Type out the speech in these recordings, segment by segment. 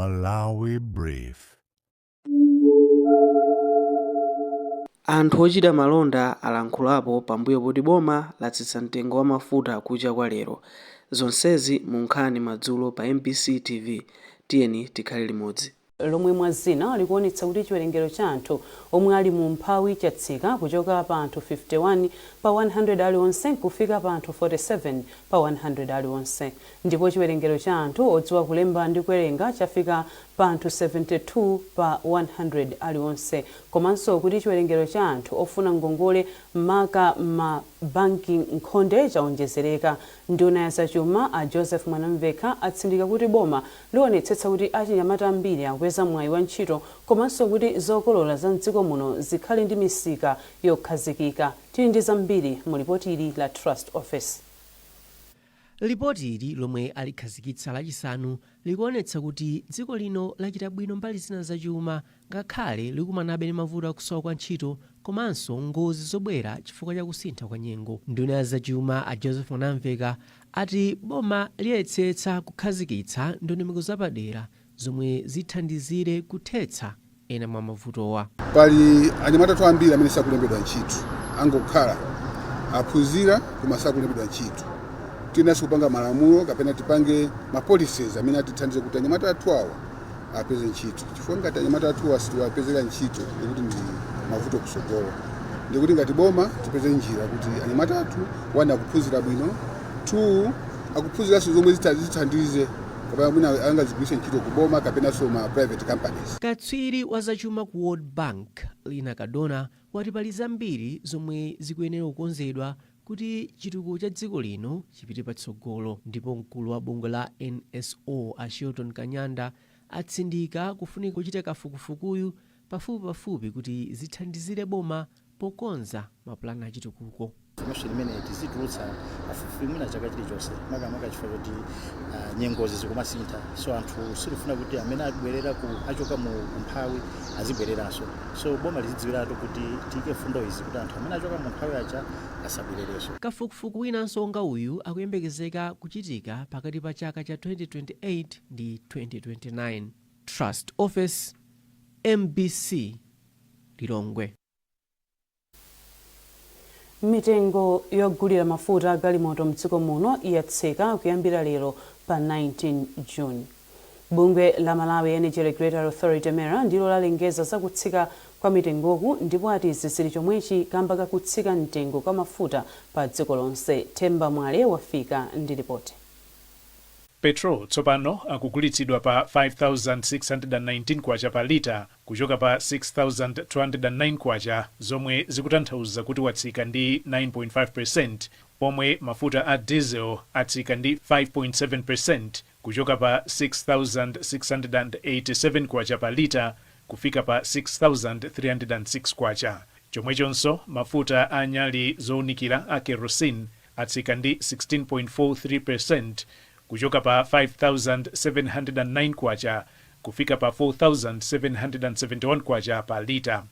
Malawi Brief. Anthu ochita malonda alankhulapo pambuyo poti boma latsitsa mtengo wa mafuta kucha kwa lero. Zonsezi mu nkhani madzulo pa MBC TV. Tiyeni tikhale limodzi. Lomwe mwazina likuonetsa kuti chiwerengero cha anthu omwe ali mu mphawi chatsika kuchoka pa anthu 51 pa 100 aliwonse kufika pa anthu 47 pa 100 aliwonse. Ndipo chiwerengero cha anthu odziwa kulemba ndi kuwerenga chafika pa anthu 72 pa 100 aliwonse. Komanso kuti chiwerengero cha anthu ofuna ngongole maka banki nkhonde chaonjezereka. Nduna ya zachuma a Joseph Mwanamveka atsindika kuti boma liwonetsetsa kuti achinyamata ambiri akweza mwayi wa ntchito komanso kuti zokolola za mdziko muno zikhale ndi misika yokhazikika. Tili ndi zambiri mu lipoti ili la Trust Office. Lipoti ili lomwe alikhazikitsa lachisanu likuonetsa kuti dziko lino lachita bwino mbali zina zachuma ngakhale likumanabe ndi mavuto akusowa kwa ntchito komanso ngozi zobwera chifukwa cha kusintha kwa nyengo. Nduna ya zachuma a Joseph Mwanamveka ati boma liyesetsa kukhazikitsa ndondomeko zapadera zomwe zithandizire kuthetsa ena mwa mavutowa. Pali anyamata ambiri amene sakulembedwa ntchito angokhala aphunzira koma sakulembedwa ntchito. Tinaso kupanga malamulo kapena tipange ma policies amene atithandize kuti anyamata athu awa apeze ntchito. Chifukwa ngati anyamata athu asiwapezera ntchito ndikuti ndi mavuto kusogolo. Ndikuti ngati boma tipeze njira kuti anyamata athu wana akuphunzira bwino, 2 akuphunziranso zomwe zithandize kapena mwina angazigwiritse ntchito kuboma kapena so ma private companies. Katswiri wa zachuma ku World Bank Lina Kadona wati pali zambiri zomwe zikuyenera kukonzedwa kuti chitukuko cha dziko lino chipite patsogolo. Ndipo mkulu wa bungwe la NSO a Shilton Kanyanda atsindika kufunika kuchita kafukufukuyu pafupipafupi kuti zithandizire boma pokonza mapulani a chitukuko. Information imene tizitulutsa pafupi mwina chaka chilichonse makamaka chifukwa kuti nyengozi zikumasintha, so anthu silifuna kuti amene akubwerera achoka mu mphawi azibwereranso. So boma lizidziwiratu kuti tiyike fundo izi kuti anthu amene achoka mu mphawi aja asabwererenso. Kafukufuku winanso onga uyu akuyembekezeka kuchitika pakati pa chaka cha 2028 ndi 2029. Trust Office, MBC, Lilongwe. Mitengo yogulira mafuta agalimoto mdziko muno yatsika kuyambira lero pa 19 June. Bungwe la Malawi Energy Regulatory Authority MERA ndilo lalengeza za kutsika kwa mitengoku ndipo ati zisili chomwechi kamba kakutsika mtengo kwa mafuta pa dziko lonse. Themba Mwale wafika ndi ripoti. Petrol tsopano akugulitsidwa pa 5,619 kwacha pa lita kuchoka pa 6,209 kwacha, zomwe zikutanthauza kuti watsika ndi 9.5%, pomwe mafuta a diesel atsika ndi 5.7% kuchoka pa 6,687 kwacha pa lita kufika pa 6,306 kwacha. Chomwechonso mafuta a nyali zowunikira a kerosene atsika ndi 16.43% kuchoka pa 5,709 kwacha kufika pa 4,771 kwacha pa lita.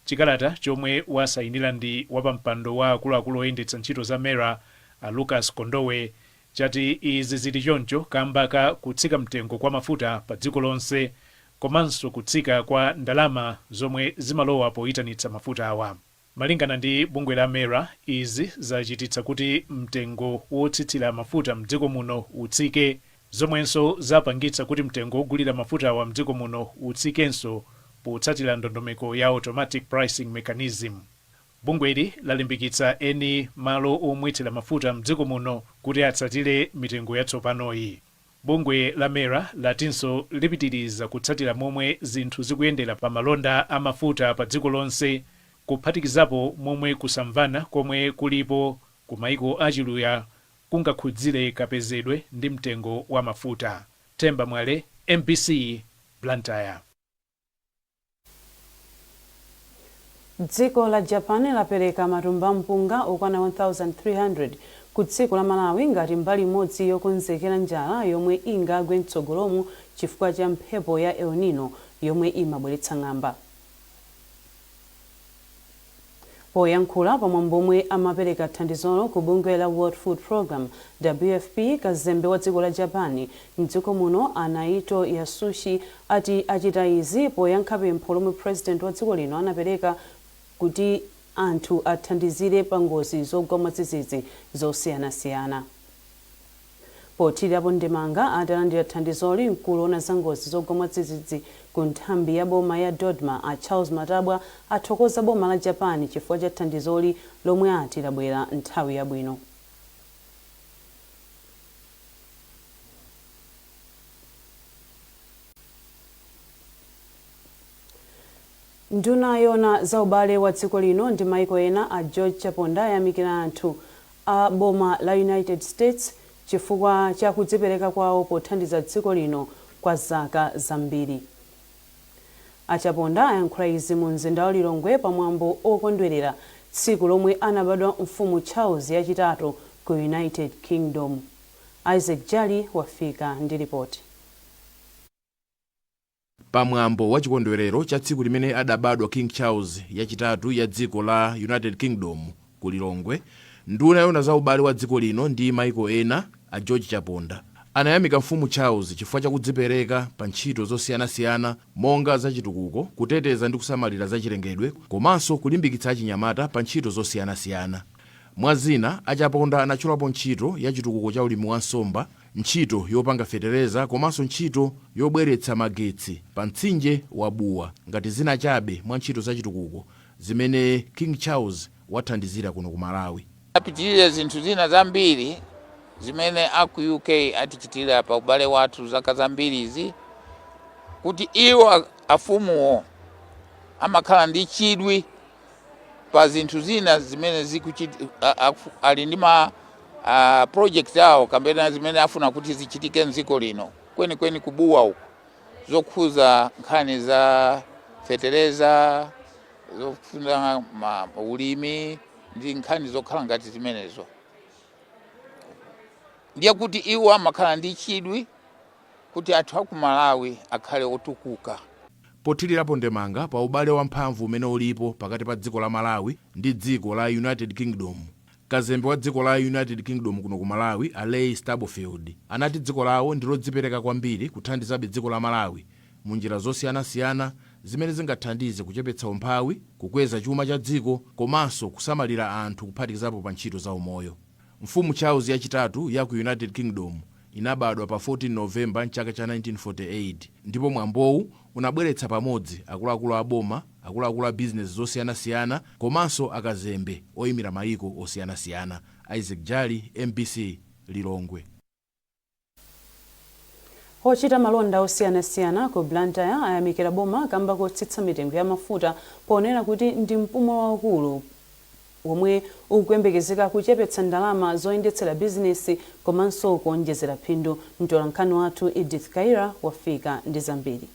Chikalata chomwe wasayinira ndi wapampando wa akuluakulu oyendetsa ntchito za MERA a Lucas Kondowe chati izi zili choncho kamba ka kutsika mtengo kwa mafuta pa dziko lonse komanso kutsika kwa ndalama zomwe zimalowa poyitanitsa mafuta awa. Malingana ndi bungwe la MERA, izi zachititsa kuti mtengo wotsitsira mafuta mdziko muno utsike, zomwenso zapangitsa kuti mtengo wogulira mafuta awa mdziko muno utsikenso potsatira ndondomeko ya automatic pricing mechanism. Bungweli lalimbikitsa eni malo omwetsera mafuta mdziko muno kuti atsatire mitengo yatsopanoyi. Bungwe la MERA latinso lipitiriza kutsatira momwe zinthu zikuyendera pa malonda a mafuta pa dziko lonse, kuphatikizapo momwe kusamvana komwe kulipo ku maiko achiluya kungakhudzire kapezedwe ndi mtengo wa mafuta. Themba Mwale, MBC, Blantyre. Dziko la Japan lapereka matumba mpunga okwana 1,300 ku dziko la Malawi ngati mbali imodzi yokonzekera njala yomwe ingagwe mtsogolomu chifukwa cha mphepo ya El Nino yomwe imabweretsa ng'amba. Poyankhula pamwambo omwe amapereka thandizolo ku bungwe la World Food Program WFP, kazembe wa dziko la Japan mdziko muno Anaito Yasushi ati achita izi poyankha pempho lomwe president wa dziko lino anapereka kuti anthu athandizire pa ngozi zogwa mwadzidzidzi zosiyanasiyana. Pothirapo ndemanga atalandira thandizoli mkulu ona za ngozi zogwa mwadzidzidzi ku nthambi ya boma ya Dodma a Charles Matabwa athokoza boma la Japan chifukwa cha thandizoli lomwe ati labwera nthawi yabwino. Nduna yona za ubale wa dziko lino ndi maiko ena a George Chaponda yamikira anthu a boma la United States chifukwa cha kudzipereka kwawo pothandiza dziko lino kwa zaka zambiri. Achaponda ayankhula izi mu mzinda wa Lilongwe pamwambo okondwerera tsiku lomwe anabadwa mfumu Charles yachitatu ku United Kingdom. Isaac Jali wafika ndi ripoti. Pamwambo wa chikondwerero cha tsiku limene adabadwa King Charles yachitatu ya dziko la United Kingdom ku Lilongwe, nduna yona za ubale wa dziko lino ndi maiko ena a George Chaponda anayamika mfumu Charles chifukwa cha kudzipereka pa ntchito zosiyanasiyana monga zachitukuko, kuteteza ndi kusamalira zachilengedwe, komanso kulimbikitsa achinyamata pa ntchito zosiyanasiyana. Mwazina, Achaponda anachulapo ntchito ya chitukuko cha ulimi wa nsomba, ntchito yopanga fetereza, komanso ntchito yobweretsa magetsi pa mtsinje wa Buwa ngati zina chabe mwa ntchito zachitukuko zimene King Charles wathandizira kuno ku Malawi. Apitirira zinthu zina zambiri zimene aku UK atichitira pa ubale wathu zaka zambiri izi, kuti iwo afumuwo amakhala ndi chidwi pa zinthu zina zimene ali ndi ma project awo kambena zimene afuna kuti zichitike mdziko lino kweni kubuwa uko, zokhuza nkhani za fetereza, zofuna ulimi ndi nkhani zokhala ngati zimenezo. Ndiye kuti iwo amakhala ndi chidwi kuti anthu aku Malawi akhale otukuka. Pothirirapo ndemanga pa ubale wamphamvu umene ulipo pakati pa dziko la Malawi ndi dziko la United Kingdom, kazembe wa dziko la United Kingdom kuno ku Malawi Alei Stubblefield anati dziko lawo ndilodzipereka kwambiri kuthandizabe dziko la Malawi mu njira zosiyanasiyana zimene zingathandize kuchepetsa umphawi, kukweza chuma cha dziko, komanso kusamalira anthu kuphatikizapo pa ntchito za umoyo. Mfumu Charles yachitatu ya ku United Kingdom inabadwa pa 14 Novemba mchaka cha 1948, ndipo mwambowu unabweretsa pamodzi akuluakulu a boma, akuluakulu a business zosiyanasiyana, komanso akazembe oyimira maiko osiyanasiyana. Isaac Jali, MBC, Lilongwe. Ochita malonda osiyanasiyana ku Blantyre ayamikira boma kamba kotsitsa mitengo ya mafuta ponena kuti ndi mpumo waukulu omwe ukuyembekezeka kuchepetsa ndalama zoyendetsera bizinesi komanso kuonjezera phindu. Mtolankhani wathu Edith Kaira wafika ndi zambiri.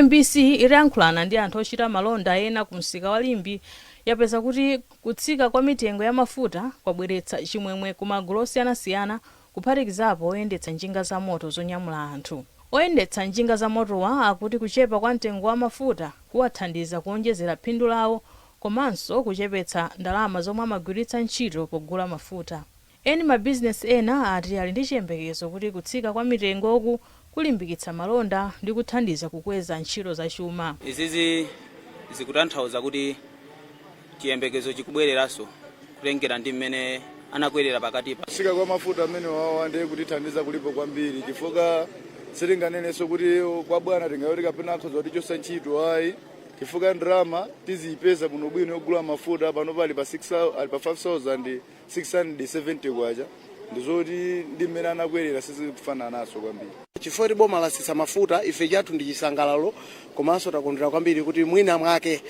MBC irayankhulana ndi anthu ochita malonda ena ku msika wa Limbi yapeza kuti kutsika kwa mitengo ya mafuta kwabweretsa chimwemwe ku magulu osiyanasiyana kuphatikizapo oyendetsa njinga za moto zonyamula anthu. Oyendetsa njinga za motowa akuti kuchepa kwa mtengo wa mafuta kuwathandiza kuonjezera phindu lawo komanso kuchepetsa ndalama zomwe amagwiritsa ntchito pogula mafuta. Eni mabizinesi ena ati ali ndi chiyembekezo kuti kutsika kwa mitengoku kulimbikitsa malonda ndi kuthandiza kukweza ntchito za chuma. Izizi zikutanthauza kuti chiyembekezo chikubwereranso kutengera ndi mmene anakwerera pakati pa kutsika kwa mafuta amene wawa ndiye kutithandiza kulipo kwambiri chifukwa sitinganenenso kuti kwa bwana tingayoti kapena akhoza kuti chosa ntchito ayi, chifukwa ndalama tiziyipeza kuno bwino yogula mafuta pano pali pa 5,670 kwacha, ndizoti ndi mmene anakwerera sizikufanana naso kwambiri. Chifukwa kuti boma lasitsa mafuta ife chathu ndi chisangalalo komanso takondwera kwambiri kuti mwina mwake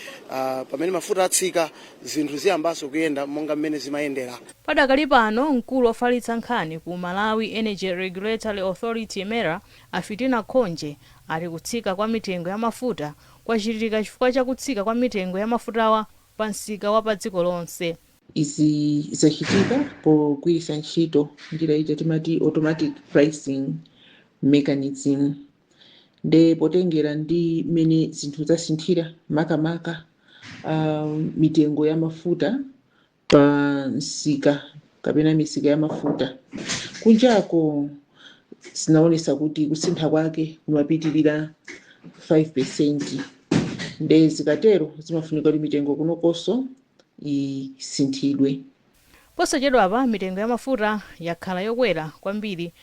pamene mafuta atsika zinthu ziyambanso kuyenda monga mmene zimayendera. Padakali pano mkulu ofalitsa nkhani ku Malawi Energy Regulatory Authority Mera Afitina Khonje ali kutsika kwa mitengo ya mafuta kwachitika chifukwa cha kutsika kwa mitengo ya mafutawa pa msika wa pa dziko lonse. Izi zachitika pogwiritsa ntchito njira ija timati automatic pricing mechanism, nde potengera ndi mene zinthu zasinthira makamaka mitengo ya mafuta pa msika kapena misika ya mafuta. Kunjako zinaonesa kuti kusintha kwake kumapitirira 5%. Nde zikatero zimafunika kuti mitengo kunokonso isinthidwe. posachedwapa mitengo ya mafuta yakhala yokwera kwambiri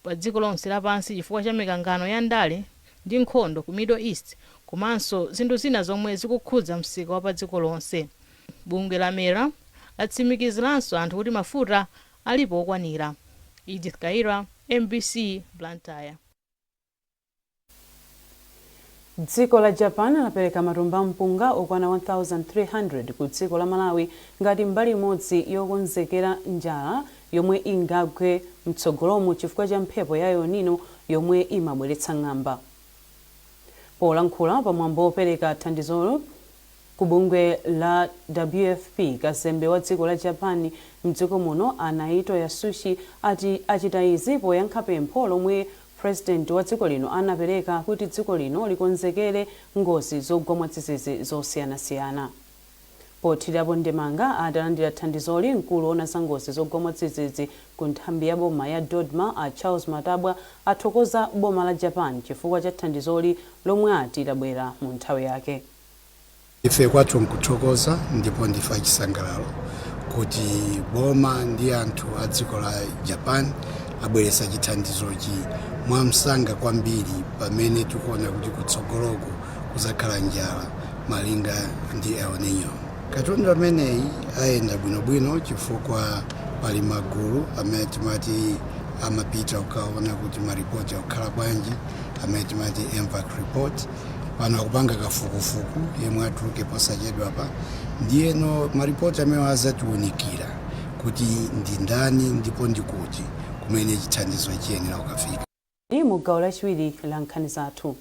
pa dziko lonse lapansi chifukwa cha mikangano ya ndale ndi nkhondo ku Middle East komanso zinthu zina zomwe zikukhudza msika wa pa dziko lonse. Bungwe la Mera latsimikiziranso anthu kuti mafuta alipo okwanira. Edith Kaira, MBC, Blantyre. Dziko la Japan lapereka matumba mpunga okwana 1,300 ku dziko la Malawi ngati mbali imodzi yokonzekera njala yomwe ingagwe mtsogolomo chifukwa cha mphepo ya El Nino yomwe imabweretsa ng'amba. Polankhula pamwambo opereka thandizolo ku bungwe la WFP, kazembe wa dziko la Japan mdziko muno Naito Yasushi ati achita izi poyankha pempho lomwe President wa dziko lino anapereka kuti dziko lino likonzekere ngozi zogwa mwadzidzidzi zosiyanasiyana. Pothirapo ndemanga adalandira thandizoli mkulu ona za ngozi zogwa mwadzidzidzi ku nthambi ya boma ya Dodma a Charles Matabwa athokoza boma la Japan chifukwa cha thandizoli lomwe ati labwera mu nthawi yake. Ife kwathu nkuthokoza ndipo ndifa chisangalalo kuti boma ndi anthu a dziko la Japan abweretsa chithandizochi mwamsanga kwambiri pamene tikuona kuti kutsogoloko kuzakhala njala malinga ndi El Nino. Katundu ameneyi ayenda bwinobwino chifukwa pali magulu amene timati amapita ukaona kuti maripoti akukhala bwanji, amene timati impact report. Pano akupanga kafukufuku yemwe atuluke posachedwapa ndiyeno maripoti amene azatiunikira kuti ndi ndani ndipo ndikuti kumene chithandizo chiyenera kukafika. Mu gawo lachiwiri la nkhani zathu,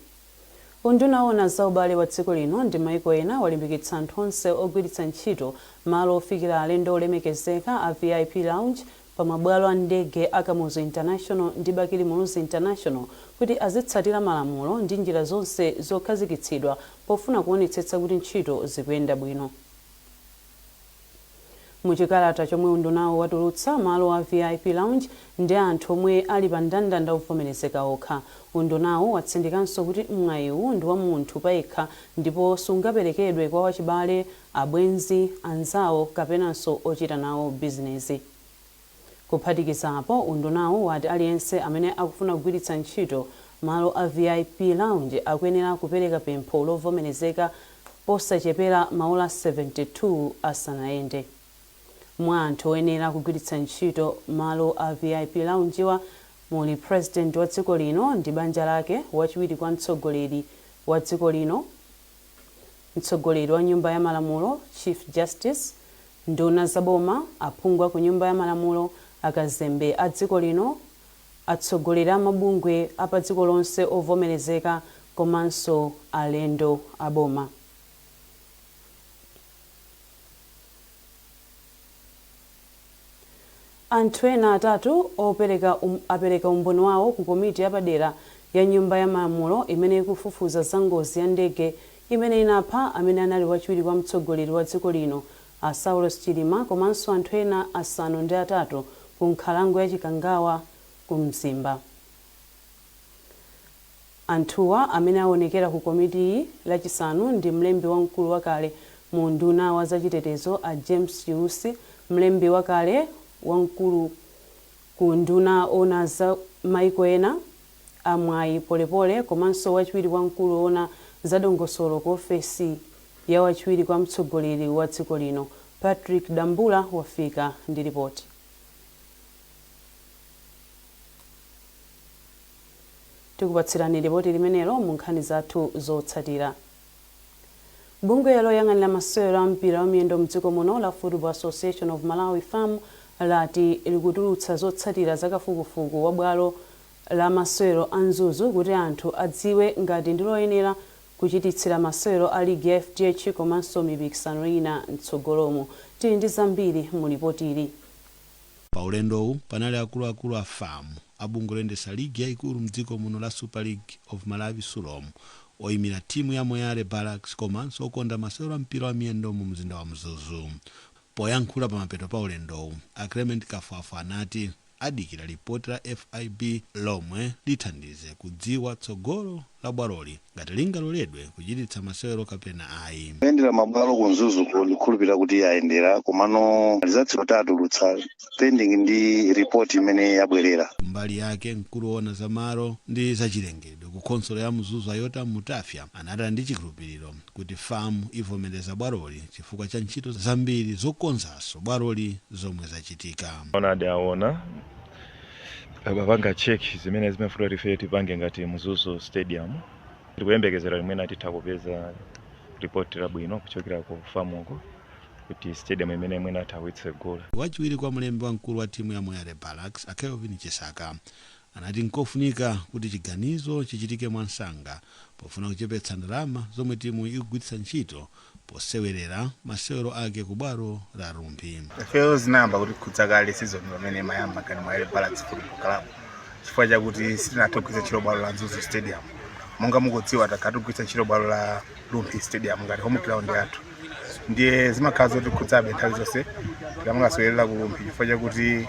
unduna ona za ubale wa dziko lino ndi maiko ena walimbikitsa anthu onse ogwiritsa ntchito malo ofikira alendo olemekezeka a VIP lounge pa mabwalo a ndege a Kamuzu International ndi Bakili Muluzi International kuti azitsatira malamulo ndi njira zonse zokhazikitsidwa pofuna kuonetsetsa kuti ntchito zikuyenda bwino. Muchikalata chomwe undunawo watulutsa, malo a VIP lounge ndi anthu omwe ali pa ndandanda ovomerezeka okha. Undunawo watsindikanso kuti mwayiwu ndi wa munthu payekha ndipo sungaperekedwe kwa wachibale, abwenzi, anzawo kapenanso ochita nawo bizinesi. Kuphatikizapo, undunawo wati aliyense amene akufuna kugwiritsa ntchito malo a VIP lounge akuyenera kupereka pempho lovomerezeka posachepera maola 72 asanayende. Mwa anthu oyenera kugwiritsa ntchito malo a VIP lounge wa muli President wa dziko lino ndi banja lake, wachiwiri kwa mtsogoleri wa dziko lino, mtsogoleri wa nyumba ya malamulo Chief Justice, nduna zaboma, aphungu ku nyumba ya malamulo, akazembe a dziko lino, atsogoleri a mabungwe apa dziko lonse ovomerezeka komanso alendo aboma. Anthu ena atatu apereka umboni wawo ku komiti yapadera ya nyumba ya malamulo imene ikufufuza za ngozi ya ndege imene inapha amene anali wachiwiri kwa mtsogoleri wa dziko lino a Saulos Chilima komanso anthu ena asanu ndi atatu ku nkhalango ya Chikangawa ku Mzimba. Anthuwa amene aonekera ku komiti iyi lachisanu ndi mlembi wamkulu wakale mu nduna wa zachitetezo a James Chiusi, mlembi wakale wamkulu ku nduna ona za maiko ena amwayi Polepole komanso wachiwiri wamkulu ona za dongosolo ku ofesi ya wachiwiri kwa mtsogoleri wa dziko lino. Patrick Dambula wafika ndi ripoti. Tikupatsirani ripoti limenelo mu nkhani zathu zotsatira. Bungwe loyang'anira masewero a mpira wa miyendo mdziko muno la Football Association of Malawi FAM lati likutulutsa zotsatira za kafukufuku wa bwalo la masewero a Mzuzu kuti anthu adziwe ngati ndi loyenera kuchititsira masewero a ligi ya FDH komanso mipikisano ina mtsogolomo. Tili ndi zambiri mu ripoti ili. Pa ulendowu panali akuluakulu a FAM abungwe loyendetsa ligi yayikulu mdziko muno la Super League of Malawi Sulomu oyimira timu ya Moyale Barracks komanso okonda masewero a mpira wa miyendo mu mzinda wa Mzuzu. Poyankhula pa mapeto pa ulendowu, a Clement Kafafa anati adikira lipoti la FIB lomwe lithandize kudziwa tsogolo la bwaroli ngati lingaloledwe kuchititsa masewero kapena ayi. Kuyendera mabwalo ku Mzuzuko ndikhulupirira kuti ayendera komano alizatulutsa pending ndi ripoti imene yabwerera. Mbali yake mkulu woona za malo ndi zachilengedwe ku khonsolo ya Mzuzu Ayota Mutafya anati ndi chikhulupiriro kuti famu ivomereza bwaroli chifukwa cha ntchito zambiri zokonzanso bwaroli zomwe zachitika. Aona bapanga check zimene zimafuta tife tipange ngati Mzuzu Stadium. Tikuyembekezera limene atitha kupeza report labwino kuchokera ku famuko kuti stadium imene mwina athawitse goal. Wachiwiri kwa mlembi wamkulu wa timu ya Moyale Barracks Kelvin Chisaka anati nkofunika kuti chiganizo chichitike mwansanga pofuna kuchepetsa ndalama zomwe timu ikugwiritsa ntchito posewerera masewero ake ku bwalo la Rumpi. Ifeyo zinayamba kuti kutsakale season pamene mayamba kani Moyale Barracks Football Club chifukwa chakuti sitinatha kugwiritsa ntchito bwalo la Mzuzu Stadium. Monga mukudziwa takati kugwiritsa ntchito bwalo la Rumpi Stadium ngati home ground yathu. Ndiye zimakhaza kuti kutsabe nthawi zonse tikamakasewerera ku Rumpi chifukwa chakuti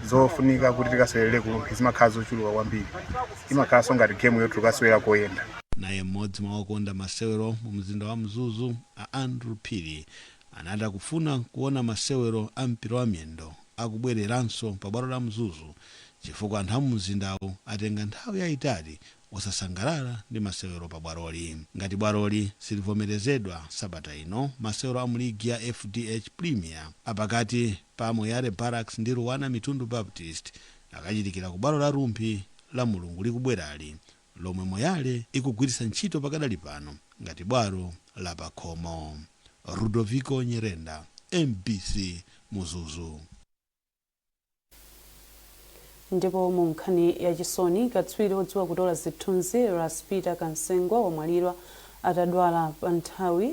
zofunika kuti tikasewerere ku Rumpi zimakhaza zochuluka kwambiri. Imakhaso ngati game yothu tukasewera koyenda. Naye mmodzi mwa okonda masewero mu mzinda wa Mzuzu a Andrew Phiri anati kufuna kuona masewero a mpira wa miyendo akubwereranso pa bwalo la Mzuzu chifukwa anthu a mzindawo atenga nthawi yayitali osasangalala ndi masewero pa bwaroli. Ngati bwaroli silivomerezedwa sabata ino, masewero a muligi ya FDH Premier apakati pa Moyale Barracks ndi Ruwana Mitundu Baptist akachitikira ku bwalo la Rumpi la Mulungu likubwerali lomwe Moyale ikugwiritsa ntchito pakadali pano ngati bwalo la pakhomo. Rudoviko Nyerenda, MBC Mzuzu. Ndipo mu nkhani ya chisoni katswiri odziwa kutola zithunzi Raspita Kansengwa wamwalira atadwala pa nthawi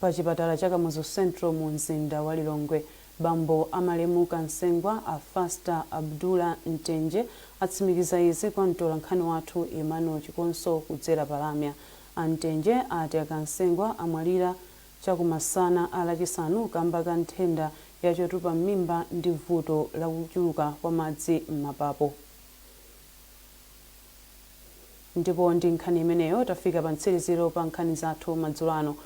pa chipatala cha Kamuzu Central mu mzinda wa Lilongwe. Bambo Amalemu Kansengwa a Fasta Abdullah Ntenje atsimikiza izi kwa mtolankhani wathu Emmanuel Chikonso kudzera palamya. Ntenje ati Kansengwa amwalira chakumasana alachisanu kamba ka nthenda yachotupa m'mimba ndi vuto la kuchuluka kwa madzi m'mapapo. Ndipo ndi nkhani imeneyo tafika pa mtsiriziro pa nkhani zathu madzulo ano.